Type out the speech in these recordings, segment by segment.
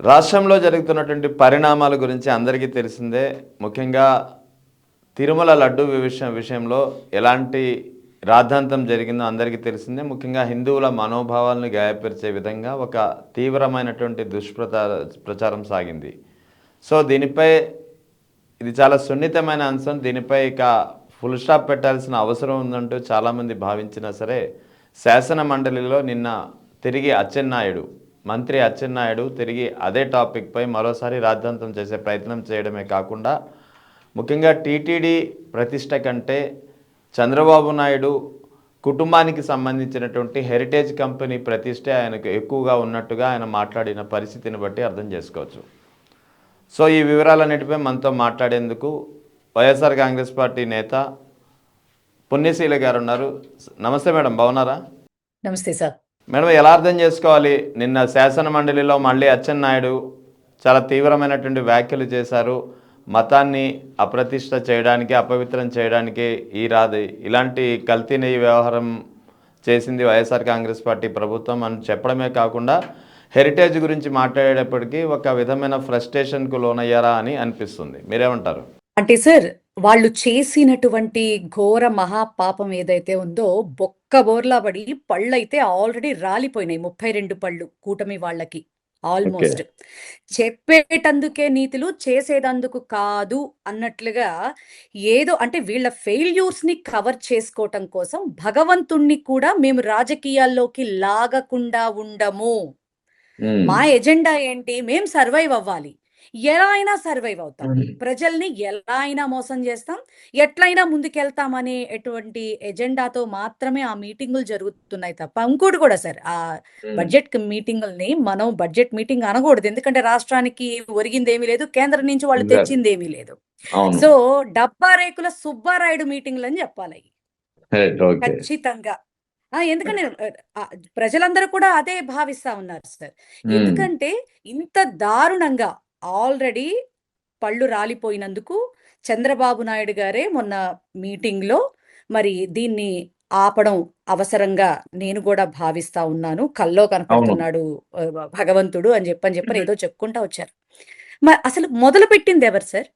రాష్ట్రంలో జరుగుతున్నటువంటి పరిణామాల గురించి అందరికీ తెలిసిందే. ముఖ్యంగా తిరుమల లడ్డు విషయంలో ఎలాంటి రాద్ధాంతం జరిగిందో అందరికీ తెలిసిందే. ముఖ్యంగా హిందువుల మనోభావాలను గాయపరిచే విధంగా ఒక తీవ్రమైనటువంటి ప్రచారం సాగింది. సో దీనిపై ఇది చాలా సున్నితమైన అంశం. దీనిపై ఇక ఫుల్ స్టాప్ పెట్టాల్సిన అవసరం ఉందంటూ చాలామంది భావించినా సరే, శాసన మండలిలో నిన్న తిరిగి మంత్రి అచ్చెన్నాయుడు తిరిగి అదే టాపిక్పై మరోసారి రాద్ధాంతం చేసే ప్రయత్నం చేయడమే కాకుండా, ముఖ్యంగా టీటీడీ ప్రతిష్ట కంటే చంద్రబాబు నాయుడు కుటుంబానికి సంబంధించినటువంటి హెరిటేజ్ కంపెనీ ప్రతిష్టే ఆయనకు ఎక్కువగా ఉన్నట్టుగా ఆయన మాట్లాడిన పరిస్థితిని బట్టి అర్థం చేసుకోవచ్చు. సో ఈ వివరాలన్నిటిపై మనతో మాట్లాడేందుకు వైఎస్ఆర్ కాంగ్రెస్ పార్టీ నేత పుణ్యశీల గారు ఉన్నారు. నమస్తే మేడం, బాగున్నారా? నమస్తే సార్. మేడం, ఎలా అర్థం చేసుకోవాలి? నిన్న శాసన మండలిలో మళ్ళీ అచ్చెన్నాయుడు చాలా తీవ్రమైనటువంటి వ్యాఖ్యలు చేశారు. మతాన్ని అప్రతిష్ట చేయడానికి, అపవిత్రం చేయడానికి ఇలాంటి కల్తీ నెయ్యి వ్యవహారం చేసింది వైఎస్ఆర్ కాంగ్రెస్ పార్టీ ప్రభుత్వం అని చెప్పడమే కాకుండా, హెరిటేజ్ గురించి మాట్లాడేటప్పటికీ ఒక విధమైన ఫ్రస్ట్రేషన్కు లోనయ్యారా అని అనిపిస్తుంది. మీరేమంటారు? అంటే సార్, వాళ్ళు చేసినటువంటి ఘోర మహాపాపం ఏదైతే ఉందో బొక్కబోర్లా పడి పళ్ళైతే ఆల్రెడీ రాలిపోయినాయి. 32 పళ్ళు కూటమి వాళ్ళకి ఆల్మోస్ట్. చెప్పేటందుకే నీతులు, చేసేదందుకు కాదు అన్నట్లుగా ఏదో అంటే వీళ్ళ ఫెయిల్యూర్స్ ని కవర్ చేసుకోవటం కోసం భగవంతుణ్ణి కూడా మేము రాజకీయాల్లోకి లాగకుండా ఉండము. మా ఎజెండా ఏంటి? మేం సర్వైవ్ అవ్వాలి. ఎలా అయినా సర్వైవ్ అవుతాం. ప్రజల్ని ఎలా అయినా మోసం చేస్తాం, ఎట్లయినా ముందుకెళ్తామనే ఎటువంటి ఎజెండాతో మాత్రమే ఆ మీటింగులు జరుగుతున్నాయి తప్ప, ఇంకోటి కూడా సార్, ఆ బడ్జెట్ మీటింగుల్ని మనం బడ్జెట్ మీటింగ్ అనకూడదు. ఎందుకంటే రాష్ట్రానికి ఒరిగింది ఏమీ లేదు, కేంద్రం నుంచి వాళ్ళు తెచ్చింది ఏమీ లేదు. సో డబ్బా రేకుల సుబ్బారాయుడు మీటింగ్లు అని చెప్పాలి ఖచ్చితంగా. ఎందుకంటే ప్రజలందరూ కూడా అదే భావిస్తా ఉన్నారు సార్. ఎందుకంటే ఇంత దారుణంగా ఆల్రెడీ పళ్ళు రాలిపోయినందుకు చంద్రబాబు నాయుడు గారే మొన్న మీటింగ్ లో మరి దీన్ని ఆపడం అవసరంగా నేను కూడా భావిస్తా ఉన్నాను. కల్లో కనపడుతున్నాడు భగవంతుడు అని చెప్పని ఏదో చెప్పుకుంటా వచ్చారు. మరి అసలు మొదలు పెట్టింది ఎవరు సార్?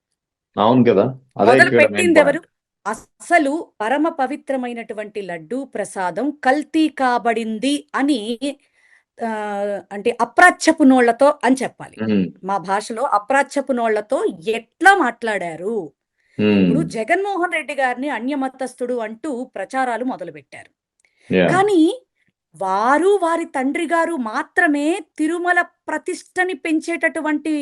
అవును కదా, మొదలు పెట్టింది ఎవరు? అసలు పరమ పవిత్రమైనటువంటి లడ్డూ ప్రసాదం కల్తీ కాబడింది అని అంటే అప్రాచ్యపు నోళ్లతో అని చెప్పాలి. మా భాషలో అప్రాచ్యపు నోళ్లతో ఎట్లా మాట్లాడారు. ఇప్పుడు జగన్మోహన్ రెడ్డి గారిని అన్యమతస్థుడు అంటూ ప్రచారాలు మొదలు పెట్టారు. కానీ వారి తండ్రి గారు మాత్రమే తిరుమల ప్రతిష్టని పెంచేటటువంటి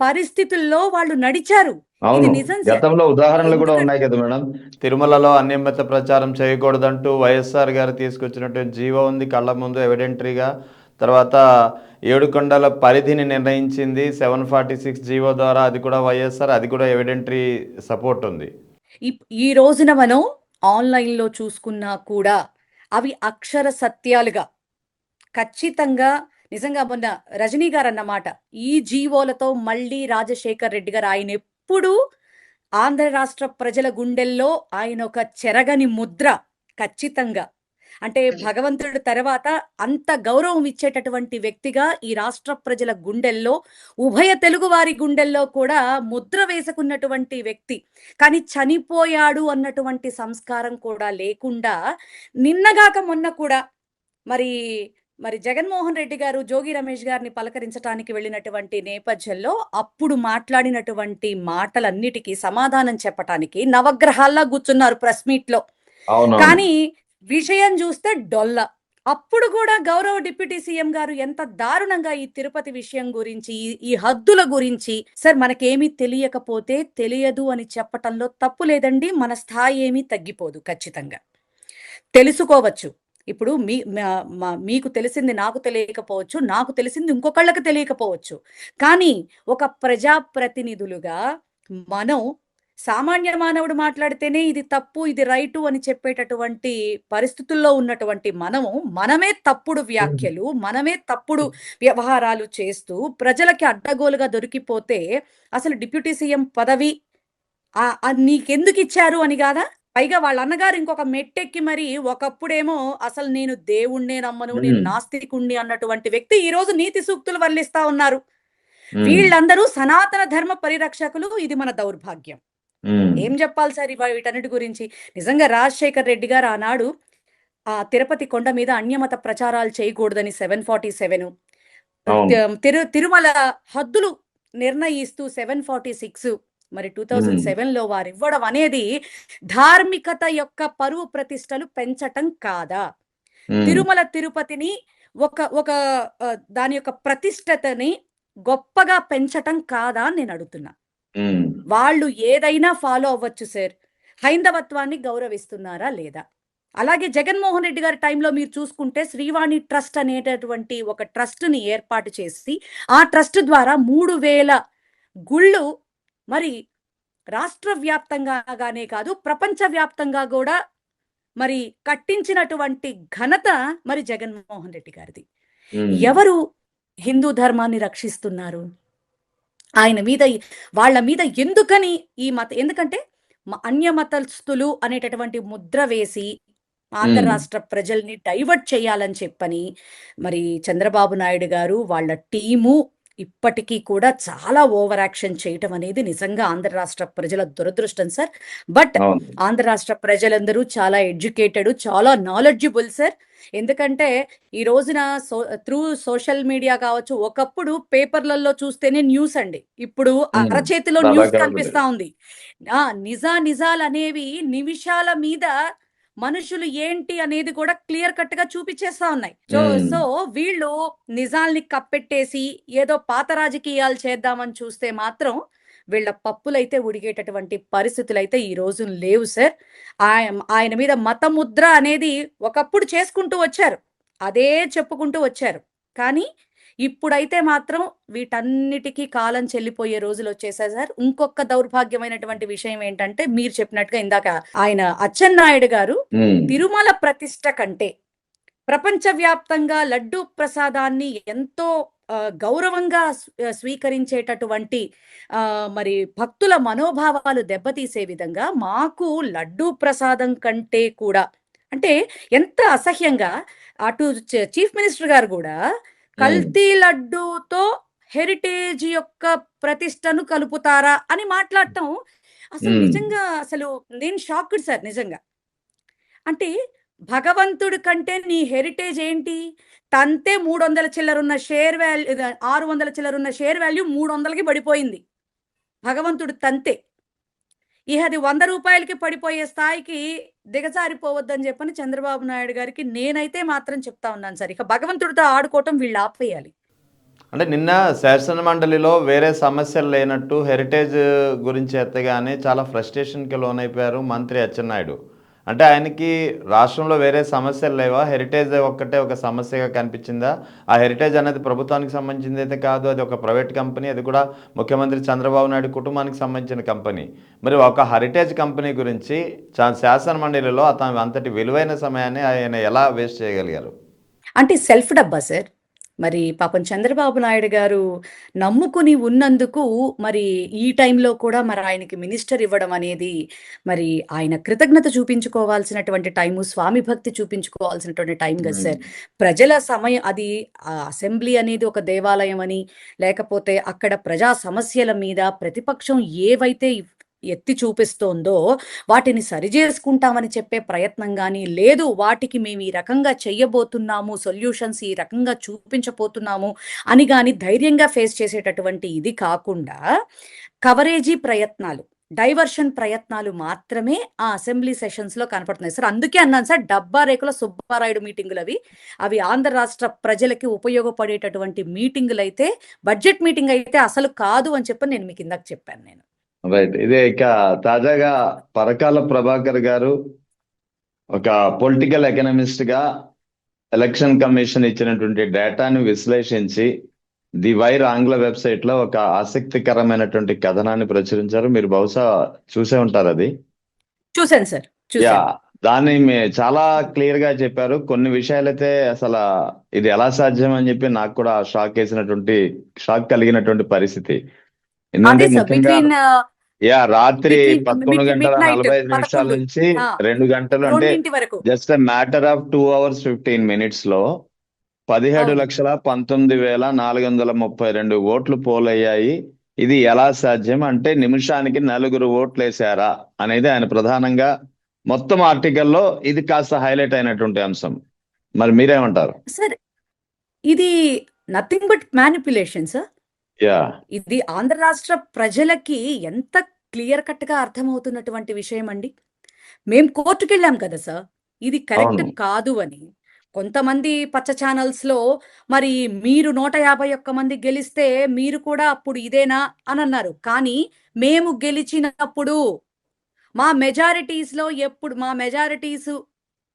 పరిస్థితుల్లో వాళ్ళు నడిచారు. ఇది నిజం. గతంలో ఉదాహరణలు కూడా ఉన్నాయి కదా మేడం. తిరుమలలో అన్యమత ప్రచారం చేయకూడదంటూ వైఎస్ఆర్ గారు తీసుకొచ్చినటువంటి జీవో ఉంది కళ్ళ ముందు ఎవిడెంటరీగా. తర్వాత 7 కొండల పరిధిని నిర్ణయించింది 746 జీవో ద్వారా. అది కూడా వైఎస్ఆర్, అది కూడా ఎవిడెంటరీ సపోర్ట్ ఉంది. ఈ రోజున మనం ఆన్లైన్లో చూసుకున్నా కూడా అవి అక్షర సత్యాలుగా ఖచ్చితంగా నిజంగా మొన్న రజనీ గారు అన్నమాట, ఈ జీవోలతో మళ్ళీ రాజశేఖర్ రెడ్డి గారు ఆయన ఎప్పుడు ఆంధ్ర రాష్ట్ర ప్రజల గుండెల్లో ఆయన ఒక చెరగని ముద్ర. ఖచ్చితంగా అంటే భగవంతుడి తర్వాత అంత గౌరవం ఇచ్చేటటువంటి వ్యక్తిగా ఈ రాష్ట్ర ప్రజల గుండెల్లో, ఉభయ తెలుగు వారి గుండెల్లో కూడా ముద్ర వేసుకున్నటువంటి వ్యక్తి. కానీ చనిపోయాడు అన్నటువంటి సంస్కారం కూడా లేకుండా నిన్నగాక మొన్న కూడా మరి జగన్మోహన్ రెడ్డి గారు జోగి రమేష్ గారిని పలకరించడానికి వెళ్ళినటువంటి నేపథ్యంలో అప్పుడు మాట్లాడినటువంటి మాటలన్నిటికీ సమాధానం చెప్పటానికి నవగ్రహాల్లా కూర్చున్నారు ప్రెస్ మీట్ లో. కానీ విషయం చూస్తే డొల్ల. అప్పుడు కూడా గౌరవ డిప్యూటీ సీఎం గారు ఎంత దారుణంగా ఈ తిరుపతి విషయం గురించి, ఈ హద్దుల గురించి, సార్ మనకేమీ తెలియకపోతే తెలియదు అని చెప్పటంలో తప్పు లేదండి. మన స్థాయి ఏమీ తగ్గిపోదు, ఖచ్చితంగా తెలుసుకోవచ్చు. ఇప్పుడు మీకు తెలిసింది నాకు తెలియకపోవచ్చు, నాకు తెలిసింది ఇంకొకళ్ళకి తెలియకపోవచ్చు. కానీ ఒక ప్రజాప్రతినిధులుగా మనం, సామాన్య మానవుడు మాట్లాడితేనే ఇది తప్పు, ఇది రైటు అని చెప్పేటటువంటి పరిస్థితుల్లో ఉన్నటువంటి మనమే తప్పుడు వ్యాఖ్యలు, మనమే తప్పుడు వ్యవహారాలు చేస్తూ ప్రజలకి అడ్డగోలుగా దొరికిపోతే అసలు డిప్యూటీ సీఎం పదవి నీకెందుకు ఇచ్చారు అని కాదా? పైగా వాళ్ళ అన్నగారు ఇంకొక మెట్టెక్కి మరి ఒకప్పుడేమో అసలు నేను దేవుణ్ణే నమ్మను, నేను నాస్తికుణ్ణి అన్నటువంటి వ్యక్తి ఈ రోజు నీతి సూక్తులు వల్లిస్తా ఉన్నారు. ఉమ్, వీళ్ళందరూ సనాతన ధర్మ పరిరక్షకులు. ఇది మన దౌర్భాగ్యం. ఉమ్, ఏం చెప్పాలి సార్ వీటన్నిటి గురించి? నిజంగా రాజశేఖర్ రెడ్డి గారు ఆనాడు ఆ తిరుపతి కొండ మీద అన్యమత ప్రచారాలు చేయకూడదని 747, అవును. తిరుమల హద్దులు నిర్ణయిస్తూ 746, మరి ఉమ్, 2007లో వారు ఇవ్వడం అనేది ధార్మికత యొక్క పరువు ప్రతిష్టలు పెంచటం కాదా? ఉమ్, తిరుమల తిరుపతిని ఒక ఒక దాని యొక్క ప్రతిష్టతని గొప్పగా పెంచటం కాదా అని నేను అడుగుతున్నా. ఉమ్, వాళ్ళు ఏదైనా ఫాలో అవ్వచ్చు సార్. హైందవత్వాన్ని గౌరవిస్తున్నారా లేదా? అలాగే జగన్మోహన్ రెడ్డి గారి టైంలో మీరు చూసుకుంటే శ్రీవాణి ట్రస్ట్ అనేటటువంటి ఒక ట్రస్ట్‌ని ఏర్పాటు చేసి, ఆ ట్రస్ట్ ద్వారా 3000 గుళ్ళు మరి రాష్ట్ర వ్యాప్తంగానే కాదు, ప్రపంచ వ్యాప్తంగా గూడా మరి కట్టించినటువంటి ఘనత మరి జగన్మోహన్ రెడ్డి గారిది. ఉమ్, ఎవరు హిందూ ధర్మాన్ని రక్షిస్తున్నారు? ఆయన మీద వాళ్ళ మీద ఎందుకని ఎందుకంటే అన్య మతస్థులు అనేటటువంటి ముద్ర వేసి ఆంధ్ర ఉమ్, రాష్ట్ర ప్రజల్ని డైవర్ట్ చేయాలని చెప్పని మరి చంద్రబాబు నాయుడు గారు వాళ్ళ టీము ఇప్పటికీ కూడా చాలా ఓవర్ యాక్షన్ చేయటం అనేది నిజంగా ఆంధ్ర రాష్ట్ర ప్రజల దురదృష్టం సార్. బట్ అవును. ఆంధ్ర రాష్ట్ర ప్రజలందరూ చాలా ఎడ్యుకేటెడ్, చాలా నాలెడ్జబుల్ సార్. ఎందుకంటే ఈ రోజున త్రూ సోషల్ మీడియా కావచ్చు, ఒకప్పుడు పేపర్లలో చూస్తేనే న్యూస్ అండి. ఇప్పుడు ఉమ్, అరచేతిలో చాలా న్యూస్ కరెక్ట్. కనిపిస్తా ఉంది. నిజాలనేవి నిమిషాల మీద మనుషులు ఏంటి అనేది కూడా క్లియర్ కట్ గా చూపించేస్తా ఉన్నాయి. సో ఉమ్, సో వీళ్ళు నిజాల్ని కప్పెట్టేసి ఏదో పాత రాజకీయాలు చేద్దామని చూస్తే మాత్రం వీళ్ళ పప్పులైతే ఉడిగేటటువంటి పరిస్థితులైతే ఈ రోజు లేవు సార్. ఆయన మీద మతముద్ర అనేది ఒకప్పుడు చేసుకుంటూ వచ్చారు. అదే చెప్పుకుంటూ వచ్చారు. కానీ ఇప్పుడైతే మాత్రం వీటన్నిటికీ కాలం చెల్లిపోయే రోజులు వచ్చేసాయి సార్. ఇంకొక దౌర్భాగ్యమైనటువంటి విషయం ఏంటంటే మీరు చెప్పినట్టుగా ఇందాక ఆయన అచ్చెన్నాయుడు గారు ఉమ్, తిరుమల ప్రతిష్ట కంటే ప్రపంచవ్యాప్తంగా లడ్డూ ప్రసాదాన్ని ఎంతో గౌరవంగా స్వీకరించేటటువంటి మరి భక్తుల మనోభావాలు దెబ్బతీసే విధంగా మాకు లడ్డూ ప్రసాదం కంటే కూడా అంటే ఎంత అసహ్యంగా అటు చీఫ్ మినిస్టర్ గారు కూడా ఉమ్, కల్తీ లడ్డూతో హెరిటేజ్ యొక్క ప్రతిష్టను కలుపుతారా అని మాట్లాడటం అసలు ఉమ్, నిజంగా అసలు నేను షాక్డ్ సార్ నిజంగా. అంటే భగవంతుడి కంటే నీ హెరిటేజ్ ఏంటి? తంతే 300 చిల్లరున్న షేర్ వాల్యూ 600 చిల్లరున్న షేర్ వాల్యూ 300కి పడిపోయింది. భగవంతుడు తంతే. ఇహ అది రూ. 100కి పడిపోయే స్థాయికి దిగజారిపోవద్దని చెప్పని చంద్రబాబు నాయుడు గారికి నేనైతే మాత్రం చెప్తా ఉన్నాను సార్. ఇక భగవంతుడితో ఆడుకోవటం వీళ్ళు ఆపేయాలి. అంటే నిన్న శాసన మండలిలో వేరే సమస్యలు లేనట్టు హెరిటేజ్ గురించి ఎత్తగానే చాలా ఫ్రస్ట్రేషన్కి లోనైపోయారు మంత్రి అచ్చెన్నాయుడు. అంటే ఆయనకి రాష్ట్రంలో వేరే సమస్యలు లేవా, హెరిటేజ్ ఒక్కటే ఒక సమస్యగా కనిపించిందా? ఆ హెరిటేజ్ అనేది ప్రభుత్వానికి సంబంధించింది అయితే కాదు, అది ఒక ప్రైవేట్ కంపెనీ, అది కూడా ముఖ్యమంత్రి చంద్రబాబు నాయుడు కుటుంబానికి సంబంధించిన కంపెనీ. మరి ఒక హెరిటేజ్ కంపెనీ గురించి శాసన మండలిలో అతను అంతటి విలువైన సమయాన్ని ఆయన ఎలా వేస్ట్ చేయగలిగారు? అంటే సెల్ఫ్ డబ్బా సార్. మరి పాపం చంద్రబాబు నాయుడు గారు నమ్ముకుని ఉన్నందుకు మరి ఈ టైంలో కూడా మరి ఆయనకి మినిస్టర్ ఇవ్వడం అనేది మరి ఆయన కృతజ్ఞత చూపించుకోవాల్సినటువంటి టైము, స్వామి భక్తి చూపించుకోవాల్సినటువంటి టైం కదా సార్. ప్రజల సమయం అది. అసెంబ్లీ అనేది ఒక దేవాలయం అని, లేకపోతే అక్కడ ప్రజా సమస్యల మీద ప్రతిపక్షం ఏవైతే ఎత్తి చూపిస్తోందో వాటిని సరిచేసుకుంటామని చెప్పే ప్రయత్నం కానీ లేదు, వాటికి మేము ఈ రకంగా చెయ్యబోతున్నాము, సొల్యూషన్స్ ఈ రకంగా చూపించబోతున్నాము అని కానీ ధైర్యంగా ఫేస్ చేసేటటువంటి ఇది కాకుండా కవరేజీ ప్రయత్నాలు, డైవర్షన్ ప్రయత్నాలు మాత్రమే ఆ అసెంబ్లీ సెషన్స్ లో కనపడుతున్నాయి సార్. అందుకే అన్నాను సార్, డబ్బా రేకుల సుబ్బారాయుడు మీటింగులు అవి ఆంధ్ర రాష్ట్ర ప్రజలకి ఉపయోగపడేటటువంటి మీటింగులు అయితే, బడ్జెట్ మీటింగ్ అయితే అసలు కాదు అని చెప్పి నేను మీకు ఇందాక చెప్పాను నేను. రైట్. ఇదే ఇక తాజాగా పరకాల ప్రభాకర్ గారు ఒక పొలిటికల్ ఎకనమిస్ట్ గా ఎలక్షన్ కమిషన్ ఇచ్చినటువంటి డేటాను విశ్లేషించి ది వైర్ ఆంగ్ల వెబ్సైట్ లో ఒక ఆసక్తికరమైనటువంటి కథనాన్ని ప్రచురించారు. మీరు బహుశా చూసే ఉంటారు అది. చూశాను సార్, యా, చూశాను. దాన్ని చాలా క్లియర్ గా చెప్పారు. కొన్ని విషయాలైతే అసలు ఇది ఎలా సాధ్యం అని చెప్పి నాకు కూడా షాక్ కలిగినటువంటి పరిస్థితి. ఎందుకంటే అదే సార్, ముఖ్యంగా రాత్రి 11:45 నుంచి 2 గంటలు, అంటే 2 వరకు just matter of 2 hours 15 minutes లో 17 అవును లక్షల 19,432 ఓట్లు పోలయ్యాయి. ఇది ఎలా సాధ్యం అంటే నిమిషానికి 4 ఓట్లు వేశారా అనేది ఆయన ప్రధానంగా మొత్తం ఆర్టికల్లో ఇది కాస్త హైలైట్ అయినటువంటి అంశం. మరి మీరేమంటారు? సార్. ఇది nothing but manipulation sir. Yeah. ఇది ఆంధ్ర రాష్ట్ర ప్రజలకి ఎంత క్లియర్ కట్‌గా అర్థమవుతున్నటువంటి విషయం అండి. మేము కోర్టుకెళ్ళాం కదా సార్! ఇది కరెక్ట్ అవును. కాదు అని. కొంతమంది పచ్చ ఛానల్స్‌లో మరి మీరు 151 మంది గెలిస్తే మీరు కూడా అప్పుడు ఇదేనా అనన్నారు. కానీ మేము గెలిచినప్పుడు మా మెజారిటీస్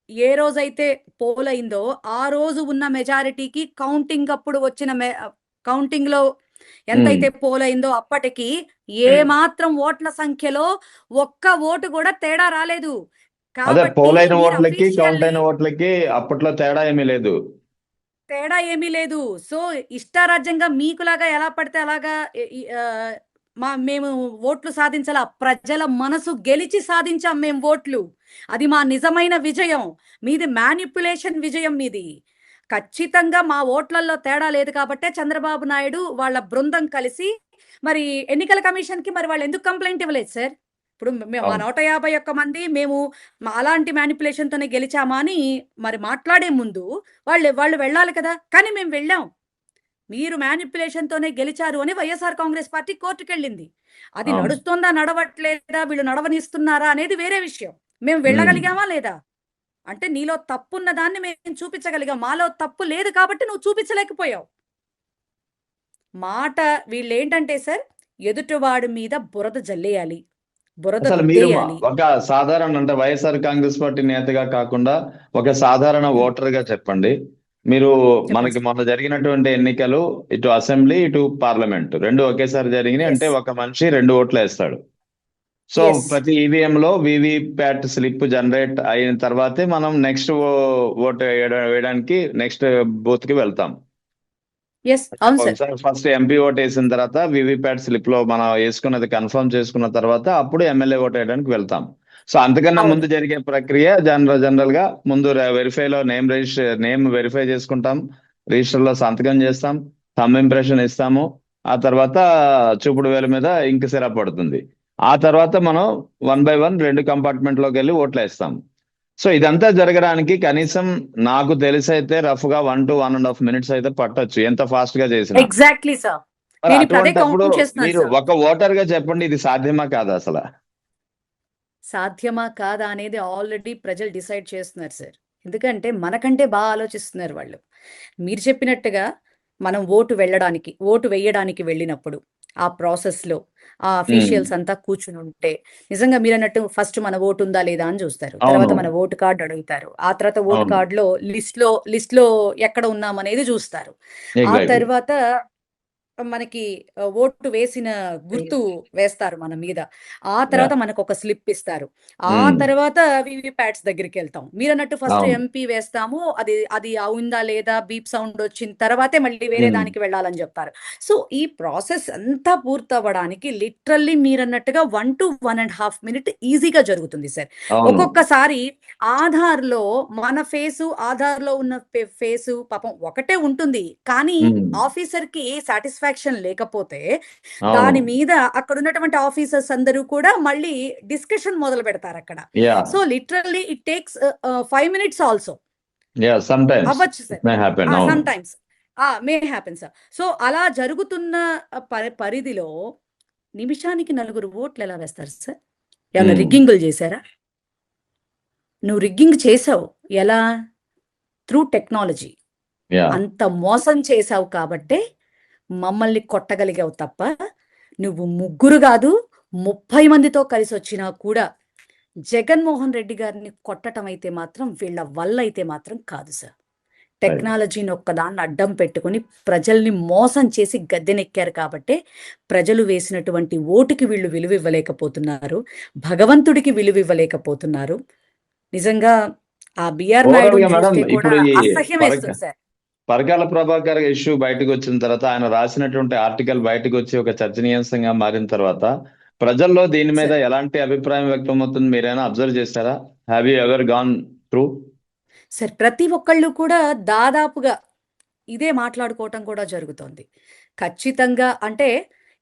ఏ రోజైతే పోలయిందో ఆ రోజు ఉన్న మెజారిటీకి కౌంటింగ్ అప్పుడు వచ్చిన కౌంటింగ్‌లో ఉమ్. ఎంతైతే పోలయిందో అప్పటికి ఏ మాత్రం ఓట్ల సంఖ్యలో ఒక్క ఓటు కూడా తేడా రాలేదు. అదే కాబట్టి పోలైన మీరు ఓట్లకి కౌంట్ అఫీషియల్లీ అయిన ఓట్లకి అప్పట్లో తేడా ఏమీ లేదు. తేడా ఏమీ లేదు. సో, ఇష్టారాజ్యంగా మీకులాగా ఎలా పడితే అలాగా మేము ఓట్లు సాధించలా. ప్రజల మనసు గెలిచి సాధించాం మేము ఓట్లు. అది మా నిజమైన విజయం. మీది మ్యానిప్యులేషన్ విజయం మీది. ఖచ్చితంగా మా ఓట్లల్లో తేడా లేదు కాబట్టే చంద్రబాబు నాయుడు వాళ్ళ బృందం కలిసి మరి ఎన్నికల కమిషన్‌కి మరి వాళ్ళెందుకు కంప్లెయింట్ ఇవ్వలేదు సార్? ఇప్పుడు మా అవును. 151 మంది మేము అలాంటి మ్యానిప్యులేషన్‌తోనే గెలిచామా అని మరి మాట్లాడే ముందు వాళ్ళు వెళ్ళాలి కదా! కానీ మేము వెళ్ళాం. మీరు మ్యానిప్యులేషన్‌తోనే గెలిచారు అని వైఎస్ఆర్ కాంగ్రెస్ పార్టీ కోర్టుకెళ్ళింది. అది అవును. నడుస్తోందా? నడవట్లేదా? వీళ్ళు నడవనిస్తున్నారా? అనేది వేరే విషయం. మేము ఉమ్. వెళ్ళగలిగామా? లేదా? అంటే నీలో తప్పున్న దాన్ని మేము చూపించగలిగాం. మాలో తప్పు లేదు కాబట్టి నువ్వు చూపించలేకపోయావు. మాట వీళ్ళేంటంటే సార్, ఎదుటివాడి మీద బురద జల్లేయాలి. బురద అసలు మీరు రుద్దేయాలి. ఒక సాధారణ అంటే వైఎస్ఆర్ కాంగ్రెస్ పార్టీ నేతగా కాకుండా ఒక సాధారణ హ్మ్. ఓటర్గా చెప్పండి. మీరు చెప్పండి మనకి సార్. మొన్న జరిగినటువంటి ఎన్నికలు ఇటు అసెంబ్లీ ఇటు పార్లమెంట్ రెండు ఒకేసారి జరిగినాయి. అంటే యెస్. ఒక మనిషి 2 ఓట్లు వేస్తాడు. So yes. ప్రతి ఈవీఎంలో వీవీప్యాట్ స్లిప్ జనరేట్ అయిన తర్వాతే మనం నెక్స్ట్ ఓటు వేయడానికి నెక్స్ట్ బూత్ కి వెళ్తాం. యెస్. అవును సార్. ఒకసారి ఫస్ట్ ఎంపీ ఓట్ వేసిన తర్వాత వీవీప్యాట్ స్లిప్ లో మనం వేసుకున్నది కన్ఫర్మ్ చేసుకున్న తర్వాత అప్పుడు ఎమ్మెల్యే ఓట్ వేయడానికి వెళ్తాం. సో అంతకన్నా అవును. ముందు జరిగే ప్రక్రియ జనరల్ గా ముందు వెరిఫైలో నేమ్ వెరిఫై చేసుకుంటాం, రిజిస్టర్ లో సంతకం చేస్తాం, థంబ్ ఇంప్రెషన్ ఇస్తాము. ఆ తర్వాత చూపుడు వేలు మీద ఇంక్ సిరా పడుతుంది. ఆ తర్వాత మనం 1 బై 1 2 కంపార్ట్మెంట్ లోకి వెళ్ళి ఓట్లు వేస్తాం. సో ఇదంతా జరగడానికి కనీసం నాకు తెలిసైతే రఫ్ గా 1 to 1.5 మినిట్స్ అయితే పట్టొచ్చు ఎంత ఫాస్ట్ గా చేసినా. Exactly sir. మరి నేనిప్పుడు అదే అటువంటప్పుడు కౌంట్ చేస్తున్నాను మీరు సార్. ఒక ఓటర్ గా చెప్పండి ఇది సాధ్యమా కాదా అసలు? సాధ్యమా? కాదా? అనేది ఆల్రెడీ ప్రజలు డిసైడ్ చేస్తున్నారు సార్. ఎందుకంటే మనకంటే ఆలోచిస్తున్నారు వాళ్ళు. మీరు చెప్పినట్టుగా మనం ఓటు వెయ్యడానికి వెళ్ళినప్పుడు ఆ ప్రాసెస్‌లో ఆ ఉమ్. అఫీషియల్స్ అంతా కూర్చునుంటే నిజంగా మీరన్నట్టు ఫస్ట్ మన ఓటు ఉందా? లేదా? అని చూస్తారు. తర్వాత అవును. మన ఓటు కార్డ్ అడుగుతారు. ఆ తర్వాత ఓటు అవును. కార్డ్‌లో లిస్ట్‌లో ఎక్కడ ఉన్నామనేది చూస్తారు. ఆ ఎగ్జాక్ట్లీ. తర్వాత మనకి ఓటు వేసిన గుర్తు వేస్తారు మన మీద. ఆ యా. తర్వాత మనకొక స్లిప్ ఇస్తారు. ఆ ఉమ్. తర్వాత వీవీప్యాట్స్ దగ్గరికెళ్తాం. మీరన్నట్టు ఫస్ట్ అవును. ఎంపీ వేస్తాము. అది అది అవుందా లేదా బీప్ సౌండ్ వచ్చిన తర్వాతే మళ్ళీ వేరే ఉమ్. దానికి వెళ్ళాలని జెప్తారు. సో, ఈ ప్రాసెస్ అంతా పూర్తవ్వడానికి లిటరల్లీ మీరన్నట్టుగా 1-1.5 మినిట్ ఈజీగా జరుగుతుంది సార్. అవును. ఒక్కొక్కసారి మన ఆధార్‌లో ఉన్న ఫేసు పాపం ఒకటే ఉంటుంది. కానీ ఉమ్. ఆఫీసర్‌కి సాటిస్ఫాక్షన్ లేకపోతే, అవును. దాని మీద అక్కడున్నటువంటి ఆఫీసర్స్ అందరూ కూడా మళ్ళీ డిస్కషన్ మొదలుపెడతారక్కడ. Yeah. So, literally it takes 5 minutes also. Yeah. Some times అవ్వచ్చు ఇట్ సార్. May happen. అవును. Sometimes. May happen sir. So, అలా జరుగుతున్న పరిధిలో నిమిషానికి నలుగురు ఓట్లెలా వేస్తారు సార్? ఏమన్నా ఉమ్. రిగ్గింగులు జేశారా? నువ్వు రిగ్గింగ్ చేసావు. ఎలా? Through technology. యా. అంత మోసం చేశావు కాబట్టే మమ్మల్ని కొట్టగలిగావు తప్ప, నువ్వు ముగ్గురు గాదు, 30 మందితో కలిసొచ్చినా కూడా జగన్మోహన్ రెడ్డి గారిని కొట్టటం అయితే మాత్రం వీళ్ళ వల్ల అయితే మాత్రం కాదు సార్. రైట్. టెక్నాలజీని ఒక్కదాన్ని అడ్డం పెట్టుకొని ప్రజల్ని మోసం చేసి గద్దెనెక్కారు కాబట్టే ప్రజలు వేసినటువంటి ఓటుకి వీళ్ళు విలువివ్వలేకపోతున్నారు. భగవంతుడికి విలువివ్వలేకపోతున్నారు. నిజంగా ఆ బిఆర్ ఓవరాల్ గా నాయుడుని మేడం చూస్తే కూడా ఇప్పుడు ఈ పరక అసహ్యమేస్తుంది సార్. పరకాల ప్రభాకర్ ఇష్యూ బయటకు వచ్చిన తర్వాత ఆయన రాసినటువంటి ఆర్టికల్ బయటకు వచ్చి ఒక చర్చనీయాంశంగా మారిన తర్వాత ప్రజల్లో దీని మీద సార్. ఎలాంటి అభిప్రాయం వ్యక్తం అవుతుంది మీరైనా అబ్జర్వ్ చేశారా? Have you ever gone through? ప్రతి ఒక్కళ్ళు కూడా దాదాపుగా ఇదే మాట్లాడుకోవటం కూడా జరుగుతోంది. ఖచ్చితంగా అంటే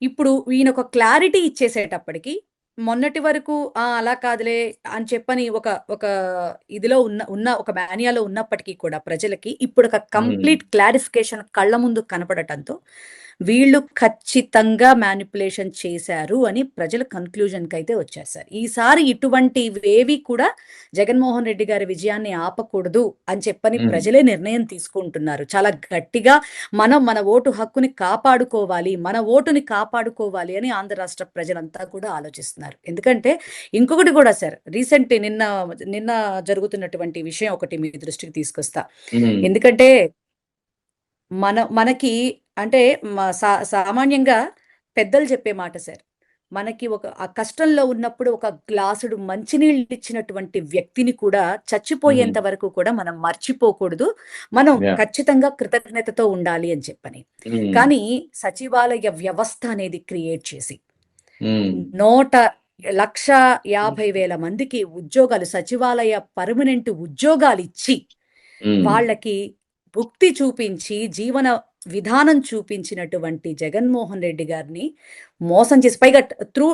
ఇప్పుడు ఈయన ఒక క్లారిటీ ఇచ్చేసేటప్పటికి మొన్నటి వరకు అలా కాదులే అని చెప్పని ఒక ఒక ఇదిలో ఉన్న ఒక మాన్యాలో ఉన్నప్పటికీ కూడా ప్రజలకి ఇప్పుడు ఒక ఉమ్, కంప్లీట్ క్లారిఫికేషన్ కళ్ళ ముందు కనపడటంతో వీళ్ళు ఖచ్చితంగా మ్యానిపులేషన్ చేశారు అని ప్రజలు కన్క్లూజన్కి అయితే వచ్చేసారు. ఈసారి ఇటువంటివేవి కూడా జగన్మోహన్ రెడ్డి గారి విజయాన్ని ఆపకూడదు అని చెప్పని ఉమ్, ప్రజలే నిర్ణయం తీసుకుంటున్నారు. చాలా గట్టిగా మనం మన ఓటు హక్కుని కాపాడుకోవాలి, మన ఓటుని కాపాడుకోవాలి అని ఆంధ్ర రాష్ట్ర ప్రజలంతా కూడా ఆలోచిస్తున్నారు. ఎందుకంటే ఇంకొకటి కూడా సార్, రీసెంట్ నిన్న నిన్న జరుగుతున్నటువంటి విషయం ఒకటి మీ దృష్టికి తీసుకొస్తా. ఉమ్, ఎందుకంటే మనకి అంటే సామాన్యంగా పెద్దలు చెప్పే మాట సార్. మనకి ఒక ఆ కష్టంలో ఉన్నప్పుడు ఒక గ్లాసుడు మంచినీళ్ళు ఇచ్చినటువంటి వ్యక్తిని కూడా ఉమ్, చచ్చిపోయేంత వరకు కూడా మనం మర్చిపోకూడదు. మనం యా, ఖచ్చితంగా కృతజ్ఞతతో ఉండాలి అని చెప్పని. ఉమ్, కానీ సచివాలయ వ్యవస్థ అనేది క్రియేట్ చేసి ఉమ్, 1,50,000 మందికి ఉద్యోగాలు, సచివాలయ పర్మనెంట్ ఉద్యోగాలు ఇచ్చి ఉమ్, వాళ్ళకి భుక్తి చూపించి జీవన విధానం చూపించినటువంటి జగన్మోహన్ రెడ్డి గారిని మోసం చేసి పైగా త్రూ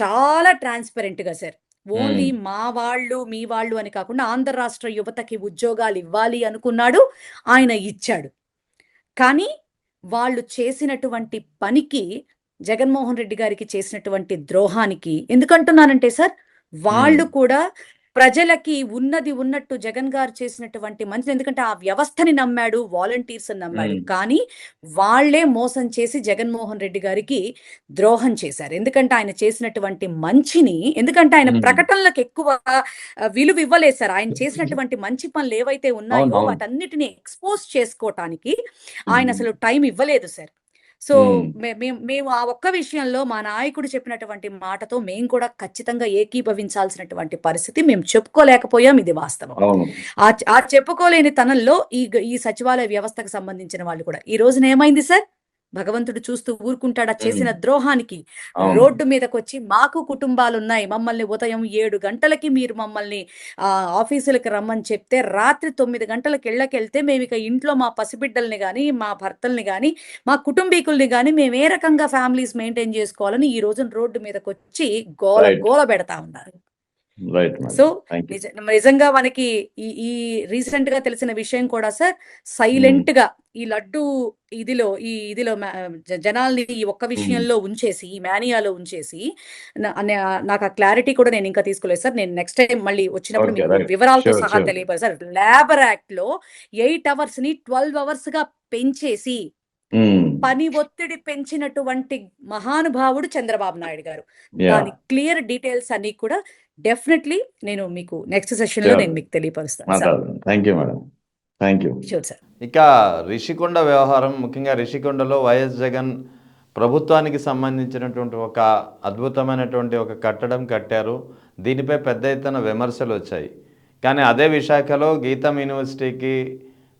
చాలా ట్రాన్స్పరెంట్ గా సార్, ఉమ్, ఓన్లీ మా వాళ్ళు మీ వాళ్ళు అని కాకుండా ఆంధ్ర రాష్ట్ర యువతకి ఉద్యోగాలు ఇవ్వాలి అనుకున్నాడు, ఆయన ఇచ్చాడు. కానీ వాళ్ళు చేసినటువంటి పనికి, జగన్మోహన్ రెడ్డి గారికి చేసినటువంటి ద్రోహానికి ఎందుకంటున్నానంటే సార్, ఉమ్, వాళ్ళు కూడా ప్రజలకి ఉన్నది ఉన్నట్టు జగన్ గారు చేసినటువంటి మంచిది, ఎందుకంటే ఆ వ్యవస్థని నమ్మాడు, వాలంటీర్స్ నమ్మాడు. ఉమ్, కానీ వాళ్లే మోసం చేసి జగన్మోహన్ రెడ్డి గారికి ద్రోహం చేశారు. ఎందుకంటే ఆయన చేసినటువంటి మంచిని, ఎందుకంటే ఆయన ఉమ్. ప్రకటనలకు ఎక్కువ విలువ ఇవ్వలేదు సార్. ఆయన చేసినటువంటి మంచి పనులు ఏవైతే అవును, ఉన్నాయో అవును. వాటన్నిటిని ఎక్స్పోజ్ చేసుకోవటానికి ఆయన ఉమ్, అసలు టైం ఇవ్వలేదు సార్. సో ఉమ్, మేము ఆ ఒక్క విషయంలో మా నాయకుడు చెప్పినటువంటి మాటతో మేము కూడా ఖచ్చితంగా ఏకీభవించాల్సినటువంటి పరిస్థితి, మేము చెప్పుకోలేకపోయాం, ఇది వాస్తవం. అవును. ఆ చెప్పుకోలేని తనంలో ఈ సచివాలయ వ్యవస్థకు సంబంధించిన వాళ్ళు కూడా ఈ రోజున ఏమైంది సార్, భగవంతుడు చూస్తూ ఊరుకుంటాడా? ఉమ్, చేసిన ద్రోహానికి అవును. రోడ్డు మీదకి వచ్చి మాకు కుటుంబాలు ఉన్నాయి, మమ్మల్ని ఉదయం 7 గంటలకి మీరు మమ్మల్ని ఆఫీసులకు రమ్మని చెప్తే రాత్రి 9 గంటలకు ఇళ్ళకెళ్తే మేము ఇక ఇంట్లో మా పసిబిడ్డల్ని కానీ మా భర్తల్ని కానీ మా కుటుంబీకుల్ని కానీ మేము ఏ రకంగా ఫ్యామిలీస్ మెయింటైన్ చేసుకోవాలని ఈ రోజున రోడ్డు మీదకి వచ్చి గోల రైట్, గోల పెడతా ఉన్నారు. Right madam. So thank you. నిజంగా మనకి ఈ రీసెంట్ గా తెలిసిన విషయం కూడా సార్, సైలెంట్ గా ఈ లడ్డు ఇదిలో జనాల్ని ఈ ఒక్క విషయంలో ఉంచేసి, ఈ మేనియాలో ఉంచేసి నాకు ఆ క్లారిటీ కూడా నేను ఇంకా తీసుకోలేదు సార్. నేను నెక్స్ట్ టైం మళ్ళీ వచ్చినప్పుడు ఓకే, మీకు రైట్. వివరాలతో షూర్, సహా షూర్. తెలియపరు సార్. లేబర్ యాక్ట్ లో 8 అవర్స్ ని 12 అవర్స్ గా పెంచేసి ఉమ్, పని ఒత్తిడి పెంచినటువంటి మహానుభావుడు చంద్రబాబు నాయుడు గారు. యా, దాని క్లియర్ డీటెయిల్స్ అన్ని కూడా డెఫినెట్లీ నేను మీకు నెక్స్ట్ సెషన్ లో షూర్. నేను మీకు తెలియపరుస్తాను సార్. మాట్లాడదాం. Thank you madam. Thank you. Sure sir. ఇక రిషికొండ వ్యవహారం, ముఖ్యంగా రిషికొండలో వైఎస్ జగన్ ప్రభుత్వానికి సంబంధించినటువంటి ఒక అద్భుతమైనటువంటి ఒక కట్టడం కట్టారు. దీనిపై పెద్ద ఎత్తున విమర్శలు వచ్చాయి. కానీ అదే విశాఖలో గీతం యూనివర్సిటీకి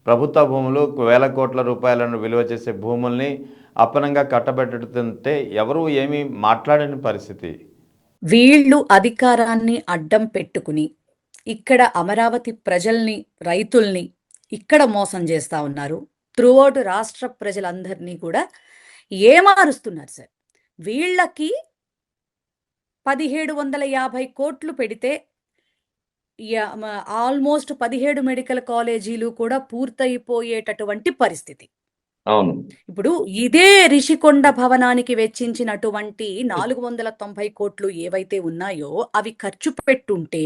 ప్రభుత్వ భూములు, వేల కోట్ల రూపాయలను విలువ చేసే భూముల్ని అప్పనంగా కట్టబెట్టుతుంటే ఎవరు ఏమీ మాట్లాడని పరిస్థితి. వీళ్ళు అధికారాన్ని అడ్డం పెట్టుకుని ఇక్కడ అమరావతి ప్రజల్ని, రైతుల్ని ఇక్కడ మోసం చేస్తా ఉన్నారు. త్రూఅవుట్ రాష్ట్ర ప్రజలందరినీ కూడా ఏమారుస్తున్నారు సార్. వీళ్ళకి 1750 కోట్లు పెడితే ఆల్మోస్ట్ 17 మెడికల్ కాలేజీలు కూడా పూర్తయిపోయేటటువంటి పరిస్థితి. అవును. ఇప్పుడు ఇదే రిషికొండ భవనానికి వెచ్చించినటువంటి 490 కోట్లు ఏవైతే ఉన్నాయో అవి ఖర్చు పెట్టుంటే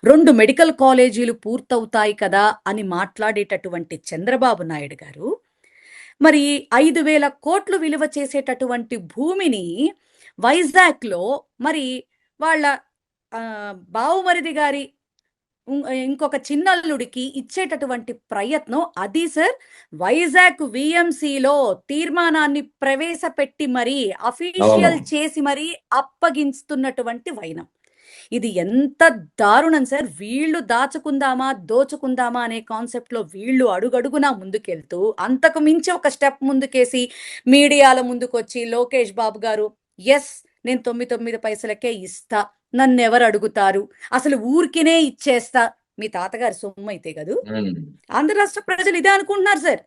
2 మెడికల్ కాలేజీలు పూర్తవుతాయి కదా అని మాట్లాడేటటువంటి చంద్రబాబు నాయుడు గారు మరి 5,000 కోట్లు విలువ చేసేటటువంటి భూమిని వైజాగ్లో మరి వాళ్ళ బావుమరిది గారి ఇంకొక చిన్నల్లుడికి ఇచ్చేటటువంటి ప్రయత్నం, అది సార్ వైజాగ్ విఎంసిలో తీర్మానాన్ని ప్రవేశపెట్టి మరీ అఫీషియల్ చేసి మరీ అప్పగిస్తున్నటువంటి వైనం. ఇది ఎంత దారుణం సార్. వీళ్ళు దాచుకుందామా దోచుకుందామా అనే కాన్సెప్ట్ లో వీళ్ళు అడుగడుగునా ముందుకెళ్తూ అంతకు మించి ఒక స్టెప్ ముందుకేసి మీడియాల ముందుకొచ్చి లోకేష్ బాబు గారు ఎస్ నేను 99 పైసలకే ఇస్తా, నన్నెవరు అడుగుతారు, అసలు ఊరికినే ఇచ్చేస్తా, మీ తాతగారి సొమ్ము అయితే కదూ. ఆంధ్ర రాష్ట్ర ప్రజలు ఇదే అనుకుంటున్నారు సార్.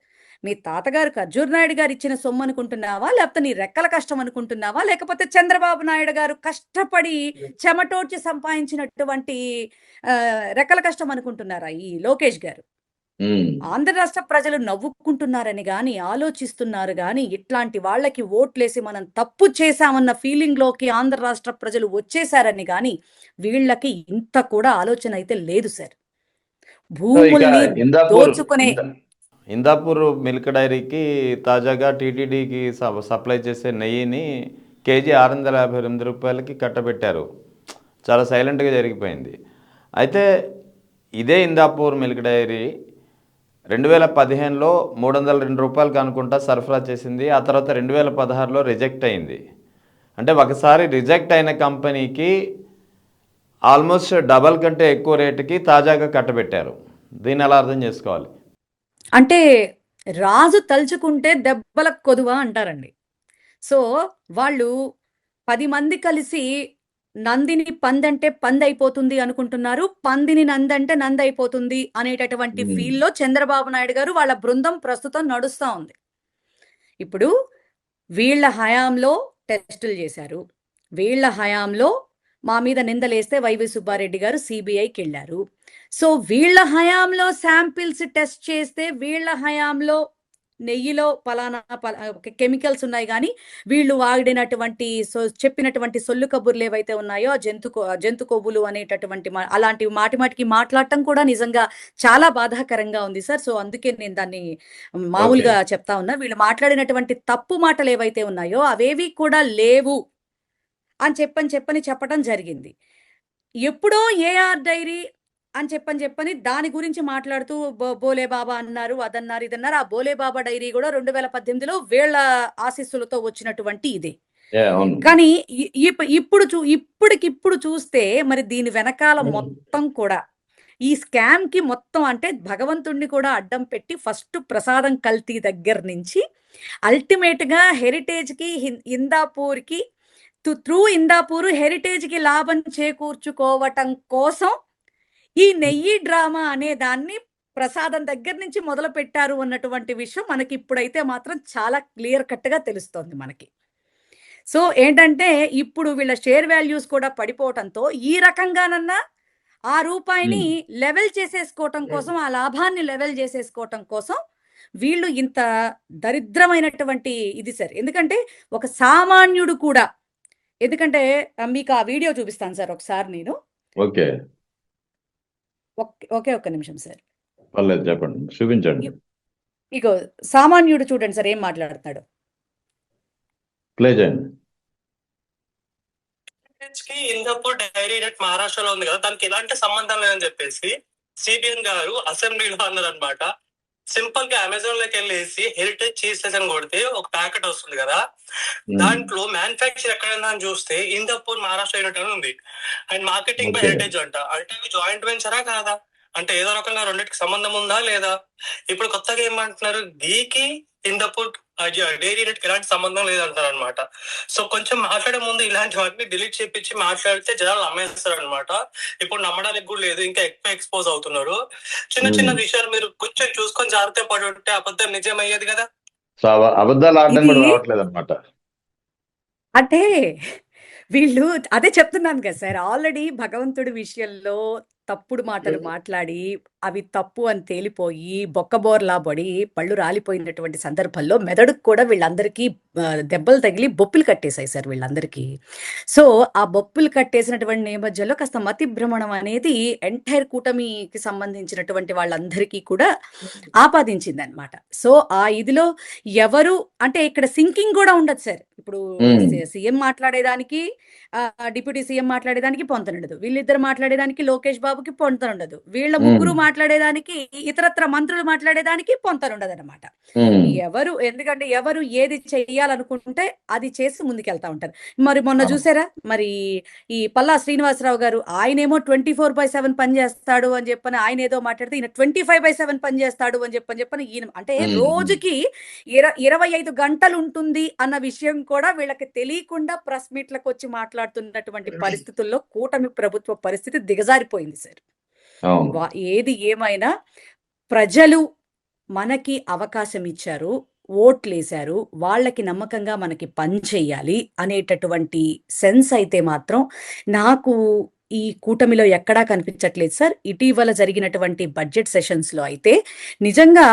మీ తాతగారు ఖర్జూర్ నాయుడు గారు ఇచ్చిన సొమ్ము అనుకుంటున్నావా, లేకపోతే నీ రెక్కల కష్టం అనుకుంటున్నావా, లేకపోతే చంద్రబాబు నాయుడు గారు కష్టపడి చెమటోడ్చి సంపాదించినటువంటి రెక్కల కష్టం అనుకుంటున్నారా ఈ లోకేష్ గారు? ఉమ్. ఆంధ్ర రాష్ట్ర ప్రజలు నవ్వుకుంటున్నారని గాని ఆలోచిస్తున్నారు గాని ఇట్లాంటి వాళ్ళకి ఓట్లేసి మనం తప్పు చేశామన్న ఫీలింగ్ లోకి ఆంధ్ర రాష్ట్ర ప్రజలు వచ్చేసారని గాని వీళ్ళకి ఇంత కూడా ఆలోచన అయితే లేదు సార్. సో ఇక భూముల్ని ఇందాపూర్ దోచుకునే ఇందాపూర్ మిల్క్ డైరీకి తాజాగా టీటీడీకి సప్లై చేసే నెయ్యిని కేజీ 658 రూపాయలకి కట్టబెట్టారు. చాలా సైలెంట్గా జరిగిపోయింది. అయితే ఇదే ఇందాపూర్ మిల్క్ డైరీ 2015లో 302 రూపాయలకి అనుకుంటా సరఫరా చేసింది. ఆ తర్వాత 2016లో రిజెక్ట్ అయింది. అంటే ఒకసారి రిజెక్ట్ అయిన కంపెనీకి ఆల్మోస్ట్ డబల్ కంటే ఎక్కువ రేటుకి తాజాగా కట్టబెట్టారు. దీన్ని ఎలా అర్థం చేసుకోవాలి? అంటే రాజు తలుచుకుంటే దెబ్బలకు కొదువా అంటారండి. సో వాళ్ళు 10 మంది కలిసి నందిని పందంటే పందైపోతుంది అనుకుంటున్నారు, పందిని నందంటే నందైపోతుంది అనేటటువంటి ఫీల్లో చంద్రబాబు నాయుడు గారు వాళ్ళ బృందం ప్రస్తుతం నడుస్తూ ఉంది. ఇప్పుడు వీళ్ళ హయాంలో టెస్టులు చేశారు, వీళ్ళ హయాంలో మా మీద నిందలేస్తే వైవి సుబ్బారెడ్డి గారు సిబిఐకి వెళ్ళారు. సో వీళ్ళ హయాంలో శాంపిల్స్ టెస్ట్ చేస్తే వీళ్ళ హయాంలో నెయ్యిలో పలానా కెమికల్స్ ఉన్నాయి కానీ వీళ్ళు వాడినటువంటి చెప్పినటువంటి సొల్లు కబుర్లు ఏవైతే ఉన్నాయో జంతు కొవ్వులు అనేటటువంటి అలాంటి మాటికి మాట్లాడటం కూడా నిజంగా చాలా బాధాకరంగా ఉంది సార్. సో అందుకే నేను దాన్ని మామూలుగా చెప్తా ఉన్నా. వీళ్ళు మాట్లాడినటువంటి తప్పు మాటలు ఏవైతే ఉన్నాయో అవేవి కూడా లేవు అని చెప్పడం జరిగింది. ఎప్పుడో ఏఆర్ డైరీ అని చెప్పని దాని గురించి మాట్లాడుతూ బోలే బాబా అన్నారు, అదన్నారు, ఇదన్నారు. ఆ బోలే బాబా డైరీ కూడా 2018లో వీళ్ళ ఆశీస్సులతో వచ్చినటువంటి ఇదే. కానీ ఇప్పటికిప్పుడు చూస్తే మరి దీని వెనకాల మొత్తం కూడా ఈ స్కామ్ కి మొత్తం అంటే భగవంతుణ్ణి కూడా అడ్డం పెట్టి ఫస్ట్ ప్రసాదం కల్తీ దగ్గర నుంచి అల్టిమేట్ గా హెరిటేజ్ కి ఇందాపూర్ కి త్రూ ఇందాపూర్ హెరిటేజ్ కి లాభం చేకూర్చుకోవటం కోసం ఈ నెయ్యి డ్రామా అనే దాన్ని ప్రసాదం దగ్గర నుంచి మొదలు పెట్టారు అన్నటువంటి విషయం మనకి ఇప్పుడైతే మాత్రం చాలా క్లియర్ కట్ గా తెలుస్తోంది మనకి. సో ఏంటంటే ఇప్పుడు వీళ్ళ షేర్ వాల్యూస్ కూడా పడిపోవటంతో ఈ రకంగానన్నా ఆ రూపాయిని లెవెల్ చేసేసుకోవటం కోసం, ఆ లాభాన్ని లెవెల్ చేసేసుకోవటం కోసం వీళ్ళు ఇంత దరిద్రమైనటువంటి ఇది సార్. ఎందుకంటే ఒక సామాన్యుడు కూడా, ఎందుకంటే మీకు ఆ వీడియో చూపిస్తాను సార్ ఒకసారి నేను. ఓకే ఒక్క నిమిషం సార్. పర్లేదు, చెప్పండి, చూపించండి. ఇగో సామాన్యుడు చూడండి సార్ ఏం మాట్లాడుతున్నాడు. ప్లే చేయండి. ఇందాపూర్ డైరీ యూనిట్ మహారాష్ట్రలో ఉంది కదా, దానికి ఎలాంటి సంబంధం లేదని చెప్పేసి సిబిఎన్ గారు అసెంబ్లీలో అన్నారు అనమాట. సింపుల్ గా అమెజాన్ లోకి వెళ్ళేసి హెరిటేజ్ చీజ్ అని కొడితే ఒక ప్యాకెట్ వస్తుంది కదా, దాంట్లో మ్యానుఫ్యాక్చర్ ఎక్కడైనా అని చూస్తే ఇందాపూర్ మహారాష్ట్ర యూనిట్ అని ఉంది. అండ్ మార్కెటింగ్ బై హెరిటేజ్ అంట. అంటే జాయింట్ వెంచరా కాదా? అంటే ఏదో రకంగా రెండింటికి సంబంధం ఉందా లేదా? ఇప్పుడు కొత్తగా ఏమంటున్నారు, గీకి ఇందాపూర్ డైరీ యూనిట్ ఎలాంటి సంబంధం లేదంటారు అనమాట. సో కొంచెం మాట్లాడే ముందు ఇలాంటి వాటిని డిలీట్ చేపించి మాట్లాడితే జనాలు నమ్మేస్తారు అనమాట. ఇప్పుడు నమ్మడానికి కూడా లేదు, ఇంకా ఎక్కువ ఎక్స్పోజ్ అవుతున్నారు. చిన్న విషయాలు మీరు కొంచెం చూసుకొని జాగ్రత్త పడి ఉంటే అబద్ధం నిజం అయ్యేది కదా. సో అబద్ధాలు ఆడడం కూడా రావట్లేదు అనమాట. అంటే వీళ్ళు అదే చెప్తున్నాను కదా సార్, ఆల్రెడీ భగవంతుడి విషయంలో తప్పుడు మాటలు మాట్లాడి అవి తప్పు అని తేలిపోయి బొక్కబోర్లా పడి పళ్ళు రాలిపోయినటువంటి సందర్భంలో మెదడుకు కూడా వీళ్ళందరికీ దెబ్బలు తగిలి బొప్పులు కట్టేశాయి సార్ వీళ్ళందరికీ. సో ఆ బొప్పులు కట్టేసినటువంటి నేపథ్యంలో కాస్త మతి భ్రమణం అనేది ఎంటైర్ కూటమికి సంబంధించినటువంటి వాళ్ళందరికీ కూడా ఆపాదించింది అనమాట. సో ఆ ఇదిలో ఎవరు అంటే ఇక్కడ సింకింగ్ కూడా ఉండదు సార్. ఇప్పుడు సీఎం మాట్లాడేదానికి డిప్యూటీ సీఎం మాట్లాడేదానికి పొంతనుండదు, వీళ్ళిద్దరు మాట్లాడేదానికి లోకేష్ బాబుకి పొంతనుండదు, వీళ్ళ ముగ్గురు మాట్లాడేదానికి ఇతరత్ర మంత్రులు మాట్లాడేదానికి పొంతనుండదు అనమాట. ఎవరు ఎందుకంటే ఎవరు ఏది చెయ్యాలనుకుంటే అది చేసి ముందుకెళ్తా ఉంటారు. మరి మొన్న చూసారా, మరి ఈ పల్లా శ్రీనివాసరావు గారు ఆయనేమో 24/7 పని చేస్తాడు అని చెప్పని ఆయన ఏదో మాట్లాడితే ఈయన 25/7 పని చేస్తాడు అని చెప్పని ఈయన అంటే రోజుకి 25 గంటలు ఉంటుంది అన్న విషయం కూడా వీళ్ళకి తెలియకుండా ప్రెస్ మీట్లకు వచ్చి మాట్లాడుతున్నటువంటి పరిస్థితుల్లో కూటమి ప్రభుత్వ పరిస్థితి దిగజారిపోయింది సార్. ఏది ఏమైనా ప్రజలు మనకి అవకాశం ఇచ్చారు, ఓట్లేశారు, వాళ్ళకి నమ్మకంగా మనకి పని చెయ్యాలి అనేటటువంటి సెన్స్ అయితే మాత్రం నాకు ఈ కూటమిలో ఎక్కడా కనిపించట్లేదు సార్. ఇటీవల జరిగినటువంటి బడ్జెట్ సెషన్స్‌లో అయితే నిజంగా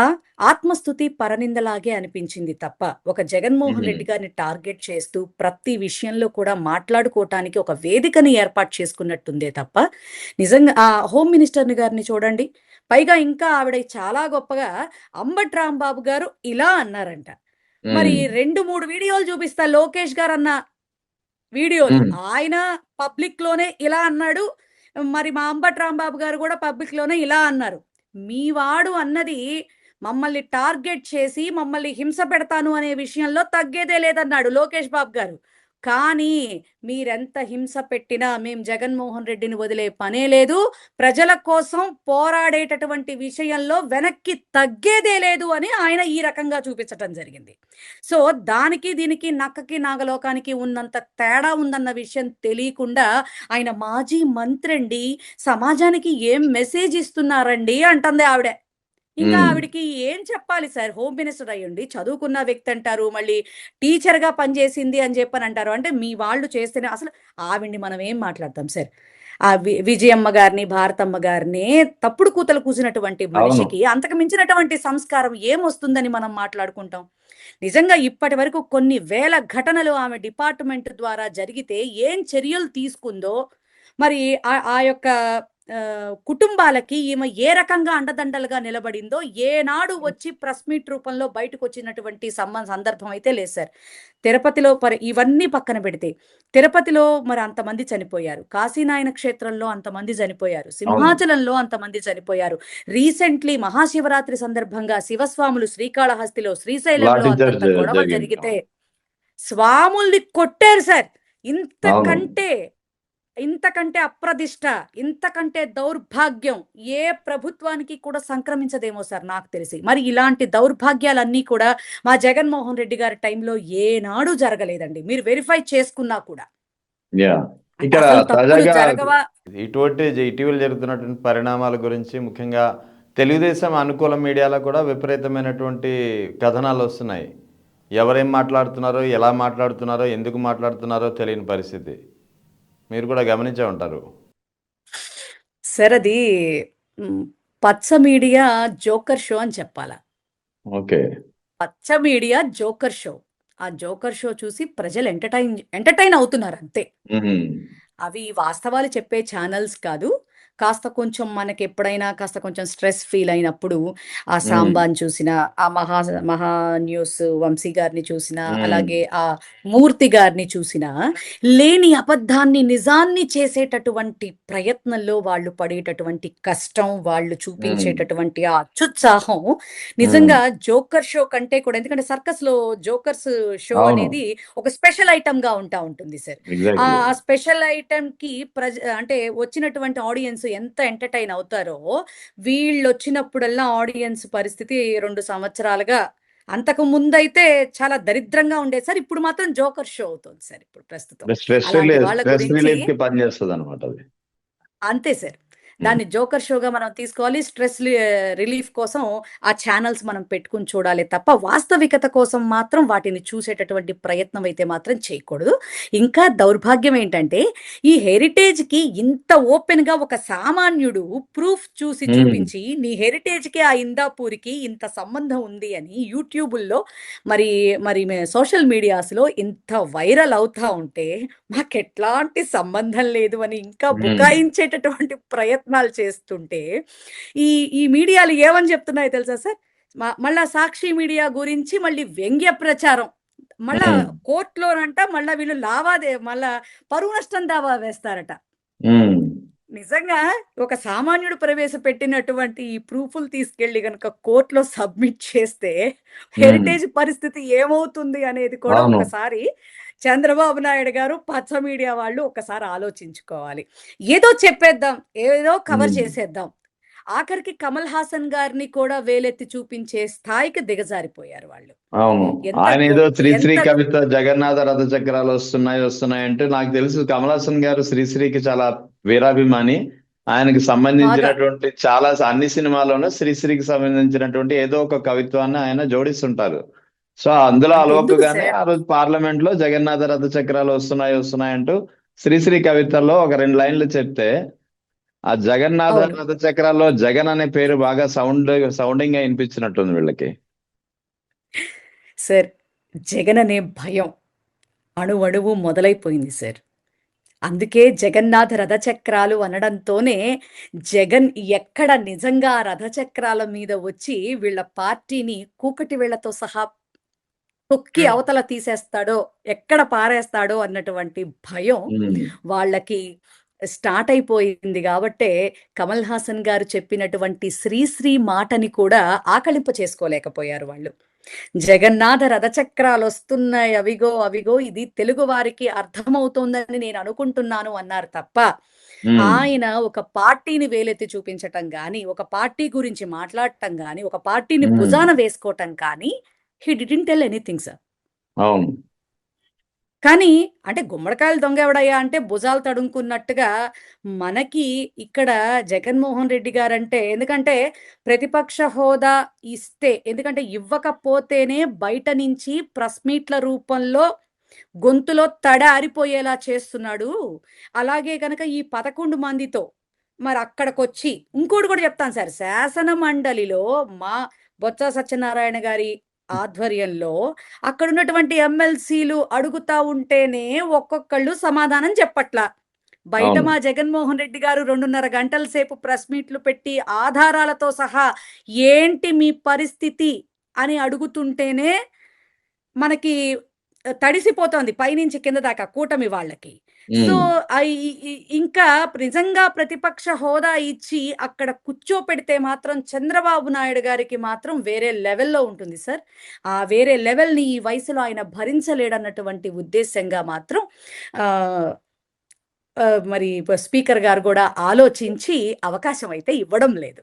ఆత్మస్తుతి పరనిందలాగే అనిపించింది తప్ప, ఒక జగన్మోహన్ రెడ్డి గారిని టార్గెట్ చేస్తూ ప్రతి విషయంలో కూడా మాట్లాడుకోవటానికి ఒక వేదికని ఏర్పాటు చేసుకున్నట్టుందే తప్ప, నిజంగా ఆ హోమ్ మినిస్టర్‌ని గారిని చూడండి. పైగా ఇంకా ఆవిడ చాలా గొప్పగా అంబటి రాంబాబు గారు ఇలా అన్నారంట. మరి 2, 3 వీడియోలు చూపిస్తా లోకేష్ గారన్న వీడియోలు. ఆయన పబ్లిక్‌లోనే ఇలా అన్నాడు. మరి మా అంబటి రాంబాబు గారు కూడా పబ్లిక్‌లోనే ఇలా అన్నారు. మీ వాడు అన్నది మమ్మల్ని టార్గెట్ చేసి మమ్మల్ని హింస పెడతాను అనే విషయంలో తగ్గేదే లేదన్నాడు లోకేష్ బాబు గారు. కానీ మీరెంత హింస పెట్టినా మేం జగన్మోహన్ రెడ్డిని వదిలే పనే లేదు. ప్రజల కోసం పోరాడేటటువంటి విషయంలో వెనక్కి తగ్గేదే లేదు అని ఆయన ఈ రకంగా చూపించటం జరిగింది. సో, దానికి దీనికి నక్కకి నాగలోకానికి ఉన్నంత తేడా ఉందన్న విషయం తెలియకుండా ఆయన మాజీ మంత్రండి, సమాజానికి ఏం మెసేజ్ ఇస్తున్నారండి అంటంది ఆవిడ. ఇంకా ఆవిడకి ఏం చెప్పాలి సార్? హోమ్ మినిస్టర్ అయ్యుండి చదువుకున్న వ్యక్తి అంటారు. మళ్ళీ టీచర్‌గా పనిచేసింది అని చెప్పనంటారు. అంటే మీ వాళ్ళు చేస్తేనే అసలు ఆవిడని మనం ఏం మాట్లాడతాం సార్? ఆ విజయమ్మ గారిని, భారతమ్మ గారిని తప్పుడు కూతలు కూసినటువంటి అవును. మనిషికి అంతకు మించినటువంటి సంస్కారం ఏమొస్తుందని మనం మాట్లాడుకుంటాం? నిజంగా ఇప్పటి వరకు కొన్ని వేల ఘటనలు ఆమె డిపార్ట్‌మెంట్ ద్వారా జరిగితే ఏం చర్యలు తీసుకుందో, మరి ఆ యొక్క కుటుంబాలకి ఈమె ఏ రకంగా అండదండలుగా నిలబడిందో ఏనాడు వచ్చి ప్రెస్ మీట్ రూపంలో బయటకొచ్చినటువంటి సందర్భం అయితే లేదు సార్. తిరుపతిలో ఇవన్నీ పక్కన పెడితే, తిరుపతిలో మరి అంతమంది చనిపోయారు. కాశీనాయన క్షేత్రంలో అంతమంది చనిపోయారు. అవును. సింహాచలంలో అంతమంది చనిపోయారు. రీసెంట్లీ మహాశివరాత్రి సందర్భంగా శివస్వాములు శ్రీకాళహస్తిలో, శ్రీశైలంలో లాఠీ చార్జ్ అంతంత గొడవలు జరిగింది. జరిగితే స్వాముల్ని కొట్టారు సార్. అవును. ఇంతకంటే అప్రదిష్ట, ఇంతకంటే దౌర్భాగ్యం ఏ ప్రభుత్వానికి కూడా సంక్రమించదేమో సార్ నాకు తెలిసి. మరి ఇలాంటి దౌర్భాగ్యాలన్నీ కూడా మా జగన్మోహన్ రెడ్డి గారి టైంలో ఏనాడు జరగలేదండి. మీరు వెరిఫై చేసుకున్నా కూడా. యాహ్! అంటే ఇక్కడ అసలు తప్పులు తాజాగా జరగవా? ఇటీవల జరుగుతున్నటువంటి పరిణామాల గురించి ముఖ్యంగా తెలుగుదేశం అనుకూల మీడియాలో కూడా విపరీతమైనటువంటి కథనాలు వస్తున్నాయి. ఎవరేం మాట్లాడుతున్నారో, ఎలా మాట్లాడుతున్నారో, ఎందుకు మాట్లాడుతున్నారో తెలియని పరిస్థితి. మీరు కూడా గమనించే ఉంటారు. సార్ అది పచ్చ మీడియా జోకర్ షో అని చెప్పాలా. ఓకే. పచ్చ మీడియా జోకర్ షో. ఆ జోకర్ షో చూసి ప్రజలు ఎంటర్టైన్ అవుతున్నారు అంతే. హుహు. అవి వాస్తవాలు చెప్పే ఛానల్స్ కాదు. కాస్త కొంచెం మనకెప్పుడైనా కాస్త కొంచెం స్ట్రెస్ ఫీల్ అయినప్పుడు ఆ హ్మ్. సాంబాని చూసినా, ఆ మహా న్యూస్ వంశీ గారిని చూసినా, హ్మ్. అలాగే ఆ మూర్తి గారిని చూసినా, లేని అబద్ధాన్ని నిజాన్ని చేసేటటువంటి ప్రయత్నంలో వాళ్ళు పడేటటువంటి కష్టం, వాళ్ళు హ్మ్. చూపించేటటువంటి ఆ అత్యుత్సాహం హ్మ్. నిజంగా జోకర్ షో కంటే కూడా, ఎందుకంటే సర్కస్‌లో జోకర్స్ షో అవును. అనేది ఒక స్పెషల్ ఐటెమ్‌గా ఉంటుంది సార్. ఆ ఎగ్జాక్ట్‌లీ. స్పెషల్ ఐటెమ్‌కి అంటే వచ్చినటువంటి ఆడియన్స్ ఎంత ఎంటర్‌టైన్ అవుతారో, వీళ్ళొచ్చినప్పుడల్లా ఆడియన్స్ పరిస్థితి 2 సంవత్సరాలుగా, అంతకు ముందైతే చాలా దరిద్రంగా ఉండేది సార్. ఇప్పుడు మాత్రం జోకర్ షో అవుతుంది సార్ ఇప్పుడు ప్రస్తుతం. అలాంటి వాళ్ళ స్ట్రెస్ గురించి రిలీఫ్‌కి పనిచేస్తదనమాట అది. అంతే సార్. హ్మ్. దాన్ని జోకర్ షోగా మనం తీసుకోవాలి. స్ట్రెస్ రిలీఫ్ కోసం ఆ ఛానల్స్ మనం పెట్టుకొని చూడాలి తప్ప, వాస్తవికత కోసం మాత్రం వాటిని చూసేటటువంటి ప్రయత్నం అయితే మాత్రం చేయకూడదు. ఇంకా దౌర్భాగ్యం ఏంటంటే, ఈ హెరిటేజ్‌కి ఇంత ఓపెన్‌గా ఒక సామాన్యుడు ప్రూఫ్ చూసి హ్మ్. చూపించి, నీ హెరిటేజ్‌కి ఆ ఇందాపూర్‌కి ఇంత సంబంధం ఉంది అని యూట్యూబుల్లో మరి మరి సోషల్ మీడియాస్‌లో ఇంత వైరల్ అవుతా ఉంటే, మాకెట్లాంటి సంబంధం లేదు అని ఇంకా హ్మ్. బుకాయించేటటువంటి ప్రయత్నాలు చేస్తుంటే, ఈ ఈ మీడియాలు ఏమని చెప్తున్నాయో తెలుసా సార్? మళ్ళా సాక్షి మీడియా గురించి మళ్ళీ వ్యంగ్య ప్రచారం. మళ్ళా హ్మ్. కోర్ట్‌లోనంట మళ్ళా వీళ్ళు మళ్ళా పరువు నష్టం దావా వేస్తారట. హ్మ్. నిజంగా ఒక సామాన్యుడు ప్రవేశపెట్టినటువంటి ఈ ప్రూఫ్‌లు తీసుకెళ్ళి గనక కోర్ట్‌లో సబ్మిట్ చేస్తే హ్మ్. హెరిటేజ్ పరిస్థితి ఏమవుతుంది అనేది కూడా అవును. ఒకసారి చంద్రబాబు నాయుడు గారు, పచ్చ మీడియా వాళ్ళు ఒక్కసారి ఆలోచించుకోవాలి. ఏదో చెప్పేద్దాం, ఏదో కవర్ హ్మ్. చేసేద్దాం. ఆఖరికి కమల్ హాసన్ గారిని కూడా వేలెత్తి చూపించే స్థాయికి దిగజారిపోయారు వాళ్ళు. అవును. ఎంత ఆయన ఏదో శ్రీశ్రీ ఎంత కవిత జగన్నాథ రథ చక్రాలు వస్తున్నాయి అంటే నాకు తెలుసు కమల్ హాసన్ గారు శ్రీశ్రీకి చాలా వీరాభిమాని. ఆయనకి సంబంధించినటువంటి చాలా అన్ని సినిమాల్లోనూ శ్రీశ్రీకి సంబంధించినటువంటి ఏదో ఒక కవిత్వాన్ని ఆయన జోడిస్తుంటారు. సో అందులో అంటే ఎందుకు అలవకగానే సార్? ఆ రోజు పార్లమెంట్ లో జగన్నాథ రథ చక్రాలు వస్తున్నాయి అంటూ శ్రీశ్రీ కవితల్లో ఒక 2 లైన్లు చెప్తే ఆ జగన్నాథ అవును. రథ చక్రాల్లో జగన్ అనే పేరు బాగా సౌండింగ్ గా వినిపించినట్టుంది వీళ్ళకి. సార్, జగన్ అనే భయం అణువణువు మొదలైపోయింది సార్. అందుకే జగన్నాథ రథచక్రాలు అనడంతోనే జగన్ ఎక్కడ నిజంగా ఆ రథచక్రాల మీద వచ్చి వీళ్ళ పార్టీని కూకటి వేళ్లతో సహా తొక్కి అవతల తీసేస్తాడో, ఎక్కడ పారేస్తాడో అన్నటువంటి భయం ఉమ్, వాళ్ళకి స్టార్ట్ అయిపోయింది. కాబట్టే కమల్ హాసన్ గారు చెప్పినటువంటి శ్రీశ్రీ మాటని కూడా ఆకళింప చేసుకోలేకపోయారు వాళ్ళు. జగన్నాథ రథచక్రాలు వస్తున్నాయి, అవిగో అవిగో, ఇది తెలుగు వారికి అర్థమవుతోందని నేను అనుకుంటున్నాను అన్నారు తప్ప, ఉమ్, ఆయన ఒక పార్టీని వేలెత్తి చూపించటం గాని, ఒక పార్టీ గురించి మాట్లాడటం గాని, ఒక పార్టీని ఉమ్, భుజాన వేసుకోవటం కానీ he didn't tell anything sir. అవును. కానీ అంటే గుమ్మడికాయలు దొంగ ఎవడయ్యా అంటే భుజాలు తడుముకున్నట్టుగా మనకి ఇక్కడ జగన్మోహన్ రెడ్డి గారంటే, ఎందుకంటే ప్రతిపక్ష హోదా ఇస్తే, ఎందుకంటే ఇవ్వకపోతేనే బయట నుంచి ప్రెస్ మీట్ల రూపంలో గొంతులో తడ ఆరిపోయేలా చేస్తున్నాడు. అలాగే కనుక ఈ 11 మందితో మరి అక్కడికొచ్చి ఇంకోటి కూడా చెప్తాను సార్, శాసన మండలిలో మా బొత్స సత్యనారాయణ గారి ఆధ్వర్యంలో అక్కడ ఉన్నటువంటి ఎమ్మెల్సీలు అడుగుతా ఉంటేనే ఒక్కొక్కళ్ళు సమాధానం చెప్పట్లా. బయట అవును. మా జగన్మోహన్ రెడ్డి గారు 2:30 గంటల సేపు ప్రెస్ మీట్లు పెట్టి ఆధారాలతో సహా ఏంటి మీ పరిస్థితి అని అడుగుతుంటేనే మనకి తడిసిపోతోంది పైనుంచి కింద దాకా కూటమి వాళ్ళకి. సో ఉమ్, ఇంకా నిజంగా ప్రతిపక్ష హోదా ఇచ్చి అక్కడ కూర్చోపెడితే మాత్రం చంద్రబాబు నాయుడు గారికి మాత్రం వేరే లెవెల్లో ఉంటుంది సార్. ఆ వేరే లెవెల్ని ఈ వయసులో ఆయన భరించలేడన్నటువంటి ఉద్దేశంగా మాత్రం ఆ, మరి స్పీకర్ గారు కూడా ఆలోచించి అవకాశం అయితే ఇవ్వడం లేదు.